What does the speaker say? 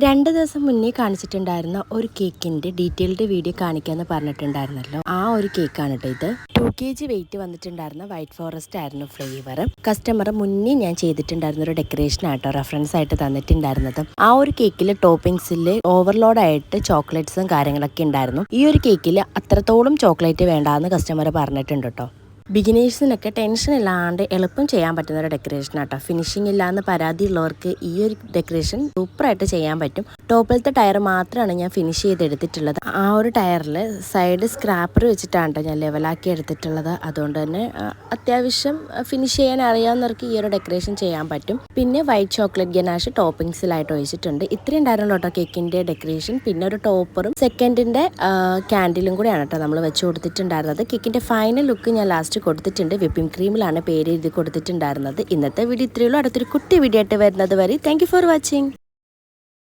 2 ദിവസം മുന്നേ കാണിച്ചിട്ടുണ്ടായിരുന്ന ഒരു കേക്കിൻ്റെ ഡീറ്റെയിൽഡ് വീഡിയോ കാണിക്കാമെന്ന് പറഞ്ഞിട്ടുണ്ടായിരുന്നല്ലോ. ആ ഒരു കേക്കാണ് കേട്ടോ ഇത്. 2 kg വെയിറ്റ് വന്നിട്ടുണ്ടായിരുന്ന വൈറ്റ് ഫോറസ്റ്റ് ആയിരുന്നു ഫ്ലേവർ. കസ്റ്റമർ മുന്നേ ഞാൻ ചെയ്തിട്ടുണ്ടായിരുന്ന ഒരു ഡെക്കറേഷൻ ആട്ടോ റെഫറൻസ് ആയിട്ട് തന്നിട്ടുണ്ടായിരുന്നത്. ആ ഒരു കേക്കിൽ ടോപ്പിംഗ്സിൽ ഓവർലോഡായിട്ട് ചോക്ലേറ്റ്സും കാര്യങ്ങളൊക്കെ ഉണ്ടായിരുന്നു. ഈ ഒരു കേക്കിൽ അത്രത്തോളം ചോക്ലേറ്റ് വേണ്ടാന്ന് കസ്റ്റമർ പറഞ്ഞിട്ടുണ്ട് കേട്ടോ. ബിഗിനേഴ്സിനൊക്കെ ടെൻഷൻ ഇല്ലാണ്ട് എളുപ്പം ചെയ്യാൻ പറ്റുന്ന ഒരു ഡെക്കറേഷൻ ആട്ടോ. ഫിനിഷിംഗ് ഇല്ലാന്ന് പരാതിയുള്ളവർക്ക് ഈ ഒരു ഡെക്കറേഷൻ സൂപ്പറായിട്ട് ചെയ്യാൻ പറ്റും. ടോപ്പിലത്തെ ടയർ മാത്രമാണ് ഞാൻ ഫിനിഷ് ചെയ്തെടുത്തിട്ടുള്ളത്. ആ ഒരു ടയറിൽ സൈഡ് സ്ക്രാപ്പർ വെച്ചിട്ടാണ് ഞാൻ ലെവലാക്കി എടുത്തിട്ടുള്ളത്. അതുകൊണ്ട് തന്നെ അത്യാവശ്യം ഫിനിഷ് ചെയ്യാൻ അറിയാവുന്നവർക്ക് ഈ ഒരു ഡെക്കറേഷൻ ചെയ്യാൻ പറ്റും. പിന്നെ വൈറ്റ് ചോക്ലേറ്റ് ഗനാഷ് ടോപ്പിംഗ്സിലായിട്ട് ഒഴിച്ചിട്ടുണ്ട്. ഇത്രയും ഉണ്ടായിരുന്നു കേട്ടോ കേക്കിൻ്റെ ഡെക്കറേഷൻ. പിന്നെ ഒരു ടോപ്പറും സെക്കൻഡിൻ്റെ ക്യാൻഡിലും കൂടെയാണ് കേട്ടോ നമ്മൾ വെച്ച് കൊടുത്തിട്ടുണ്ടായിരുന്നത്. കേക്കിൻ്റെ ഫൈനൽ ലുക്ക് ഞാൻ ലാസ്റ്റ് കൊടുത്തിട്ടുണ്ട്. വിപ്പിംഗ് ക്രീമിലാണ് പേര് എഴുതി കൊടുത്തിട്ടുണ്ടായിരുന്നത്. ഇന്നത്തെ വീഡിയോ ഇത്രയുള്ളൂ. അടുത്തൊരു കുട്ടി വീഡിയോ ആയിട്ട് വരുന്നത് വരെ താങ്ക് യു ഫോർ വാച്ചിങ്.